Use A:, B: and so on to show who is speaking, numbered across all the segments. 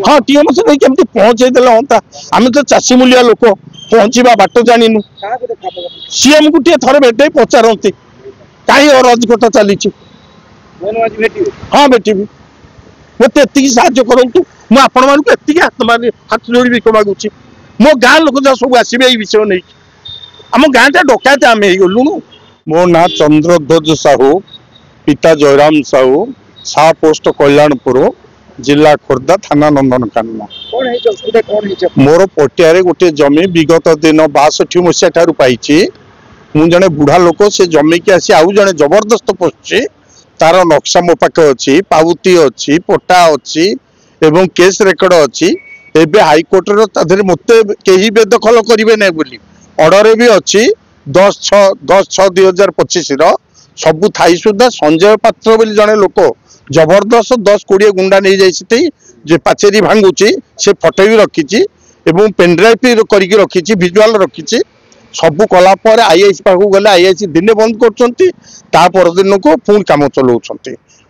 A: हाँ टीएमसी नहीं केमती पहुंचे देले होता आम तो चाषी मूलिया लोक पहुंचवा बाट जानिनु सीएम को थे भेटे पचारती कहीं अराजकता चली हाँ भेटी मत साहय करूँ मुझे आपण मानक हाथ जोड़ी भी मागुची मो गाँ लोक जहाँ सब आसवे विषय नहीं आम गाँटा डकायत आम गलुणु मो ना चंद्रध्वज साहू पिता जयराम साहू शाह पोस्ट कल्याणपुर जिला खोर्धा थाना नंदनकानन मोर पटिया गोटे जमी विगत दिन 62 मसीहा ठारू पाई मु जने बुढ़ा लोक से जमी की आसी आउ जने जबरदस्त पोषी तार नक्शा मो पाखे अच्छी पाउती अच्छी पट्टा अच्छी एवं केस रेकर्ड अच्छी एबे हाईकोर्ट मत कहीं बेदखल करेंगे ना बोली ऑर्डर भी अच्छी 10/6/2025 सबू थाई सुधा संजय पात्र बोली जड़े लोक जबरदस्त 10-20 गुंडा नहीं जाए पाचेरी भांगुची से फटो भी रखी पेनड्राइव करके रखी विजुआल रखी सबू कलापर आईआईसी पाक गले आईआईसी दिने बंद कर दिन को पुणी कम चलाऊँ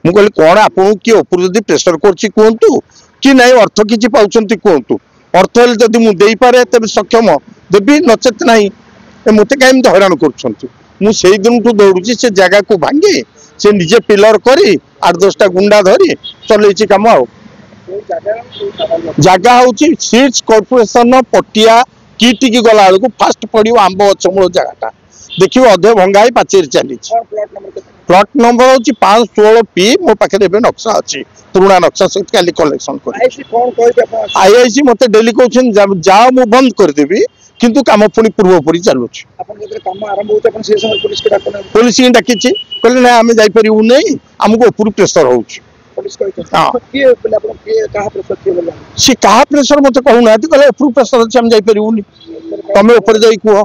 A: मु कहली कौन आपको किए ऊपर जब प्रेसर करूँ कि नहीं अर्थ किसी पाँच कहतु अर्थ हेल्ले जदि मुझे पारे तेज सक्षम देवी नचेत ना मत कहीं हैरान कर दिन दौड़ी से जगह को भांगी से निजे पिलर कर 8-10टा गुंडा धरी चल कम जगह हूँ सीड्स कॉर्पोरेशन पटिया किटी की गला बेलू फास्ट पड़ो आंब गचमूल जगह देखिए अधे भंगाई पाचेरी चली प्लॉट नंबर हूँ 516P मो पाखे नक्शा अच्छी पुराना नक्शा सहित काली कलेक्शन कर आईआईसी मत डेली कहते जाओ मु बंद करदेवी किंतु काम पुणी पूर्वपरी चलुँ पुलिस ही डाकी कहले ना आम जापर नहीं आमको ऊपर प्रेसर हो सी क्या प्रेसर मत कहूना कहले ऊपर प्रेसर अच्छे आम जापर तुम ऊपर जा कह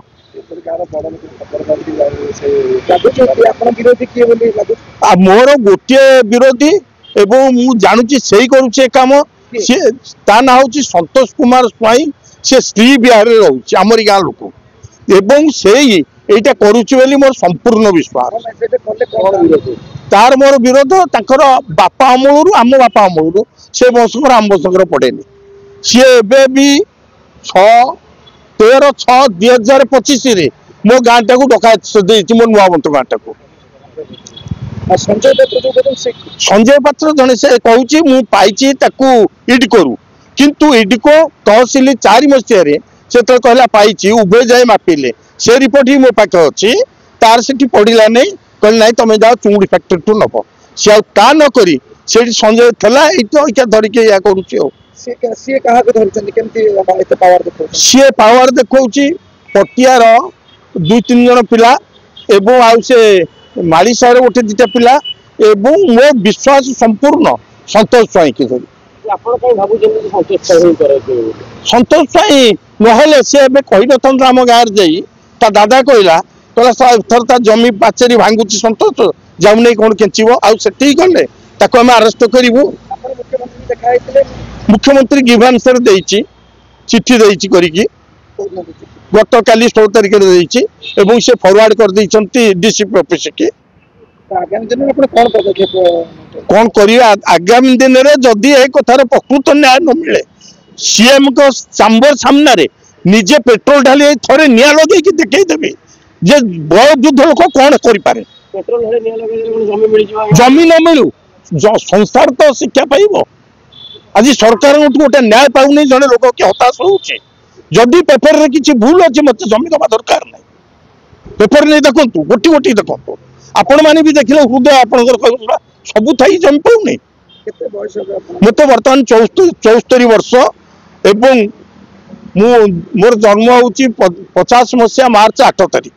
A: मोर गोटे विरोधी एवं मु जानुची से करुचे काम सी ता ना हूँ संतोष कुमार स्वाई से श्री बिहार रोचे आमरी गाँ लोक एवं से यहीटा करुच्ची मोर संपूर्ण विश्वास तार मोर विरोध ताकर बापा अमूल आम बापा अमूल से वंशकर आम वंशकर पड़ेनि सी एबे भी 13/6/2025 मो गाँटा को डका मो नुआवंत गाँटा को संजय पात्र जने से कहूँ मु पाई इड करू किंतु इडको तहसिल 4 मसीह से कहला पाई उभय जाए मापिले से रिपोर्ट ही मो पाखे अच्छी तार से पड़ा नहीं कहले ना तुम जाओ चुंगड़ी फैक्ट्री टू नब सी ता नक संजय थला ये धरिक या करुच्ची सी पावर देखा पटियार 2-3 जन पिला एवं आउ से माली साहर गोटे 2टा पिला एवं मो विश्वास संपूर्ण संतोष स्वाई की धरी संतोष स्वाई नहले सी कही न आम गाँव जा दादा कहला थर ता जमी पाचेरी भांगुची संतोष जाऊ नहीं कौन केचब आठी गले आम आरेस्ट करूँ मुख्यमंत्री गिभांसर चिठी देकी गत काली 16 तारिख एवं से फरवर्ड कर डीसीपी ऑफिस की कौन कर आगामी दिन में जदि एक कथार प्रकृत न्याय न मिले सीएम को चैम्बर सामने निजे पेट्रोल ढाली थे निया लगे देखईदेवी जे बयोवृद्ध लोक कौन करें जमी न मिलू संसार तो शिक्षा पाइब आज सरकार गोटे न्याय पाऊनी जड़े लोक कि हताश होची जदि पेपर रे किसी भूल अच्छे मत जमी दबा दरकार नहीं पेपर नहीं देखु गोटी गोटी देखु आपण मैंने भी देखिले हृदय आप सबू थी जमी पाऊनी मत बर्तमान 74 वर्ष एवं मोर जन्म हूँ 50 मसीहा मार्च 8 तारिख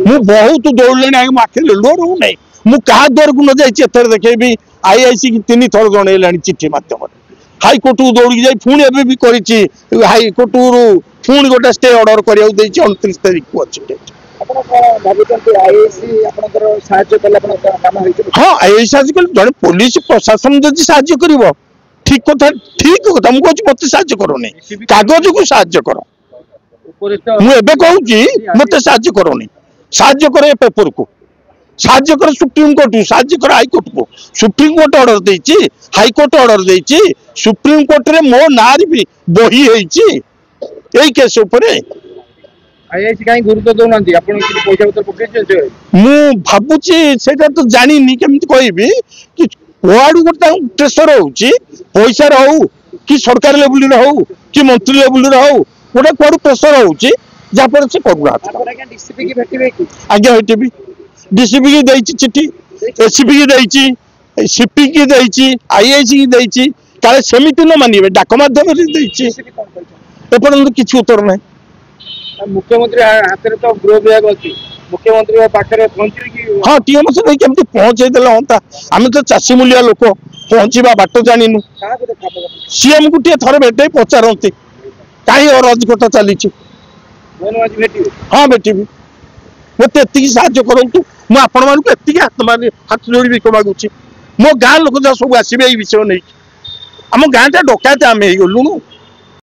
A: मु बहुत दौड़े आखिर लुह नहीं मुझे द्वार को न जाए देखेबी आईआईसी की 3 थर जन चिठी मध्यम हाईकोर्ट को दौड़ी जाए पुणी एवं भी कर हाईकोर्ट पुणी गोटे स्टे ऑर्डर कर 29 तारिख को अच्छे हाँ आईआईसी जड़े पुलिस प्रशासन जब साहय कर ठीक कथा मुझे मत साहय करनी कागज को साहय कर मुझे कहूँ मत साहय करनी साहय करे पेपर को साहाଯ୍य कर सुप्रीमकोर्ट साहाଯ୍य कर हाईकोर्ट को सुप्रीमकोर्ट ऑर्डर देछि हाईकोर्ट ऑर्डर देछि सुप्रीमकोर्ट रे मो नारी भी बही हेछि एई केस ऊपर
B: आईआईसी काई गुरुत्व दउनांती आपण कि पैसा पत्र पकेछ छै
A: मु भाबुछि सेटा तो जानि नि केमति कहबी कि कोआडू गोटा प्रेशर होछि पैसा रहू कि सरकार लेवल रे हो कि मंत्री लेवल रे हो गोटा कोआडू प्रेशर होछि जा पर से करूना
B: आपण के डीसीपी की भेटिबे कि
A: आज्ञा हेटिबी डीसीपी की देछि चिट्ठी एसीपी की देछि सीपी की देछि आईआईसी की देछि काले समिति न मानिबे डाक माध्यम रे देछि
B: डीसीपी कोन कहै
A: एपर्यंत किछि उत्तर नै
B: मुख्यमंत्री हाथ में तो गृह विभाग अच्छी मुख्यमंत्री पाखे पहुंचे कि
A: हाँ टीएमएस नहीं केमती पहुंचे देले होता आम तो चाषी मूलिया लोक पहुंचवा बाट जानिनु सीएम को टे थरे भेटे पचारती कहीं अराजकता चली हाँ भेटी मत साहय करूँ मुझे हाथ जोड़ी मागुची मो गाँ लोक सब आसवे ये विषय नहीं आम गाँटा डकायत आम हो गलुणु